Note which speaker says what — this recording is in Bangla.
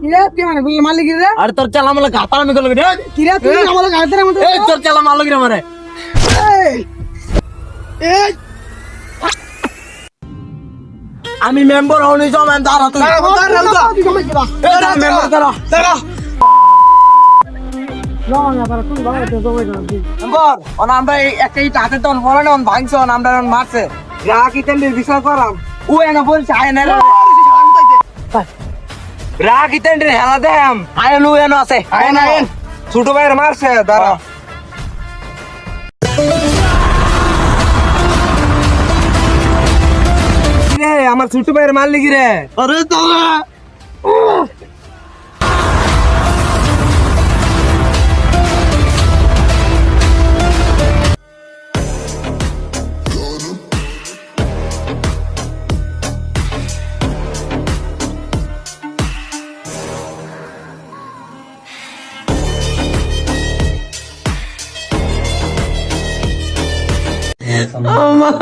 Speaker 1: কিরে তুই মানে বুঝলি মালিক রে
Speaker 2: আরে তোর চালা মালা গাতা আমি করলো রে
Speaker 1: কিরে তুই আমাদের গাড়িতে মতো
Speaker 2: এই তোর চালা মারলো কি রে মানে
Speaker 1: এই
Speaker 2: আমি মেম্বার হইনি জমান দাঁড়া তুই
Speaker 1: তুই কমে যা
Speaker 2: মেম্বার দাঁড়া
Speaker 1: না পারে তুই বাড়াতে জমে যাবি
Speaker 2: মেম্বার অন আমরা একটা ইট হাতে তখন পড়ে না ভাঙছে অন আমরা মারছে
Speaker 1: রাকি তেন্ডের বিষয় করাম
Speaker 2: ও এনা বলছে আয় না রাগ ইতেন রে হেলা দেম আয় নু এনো আছে
Speaker 1: আয় না আয়
Speaker 2: ছোট ভাইয়ের মারছে দাঁড়া রে আমার ছোট ভাইয়ের মারলি কি রে
Speaker 1: আরে দাঁড়া
Speaker 2: Aman.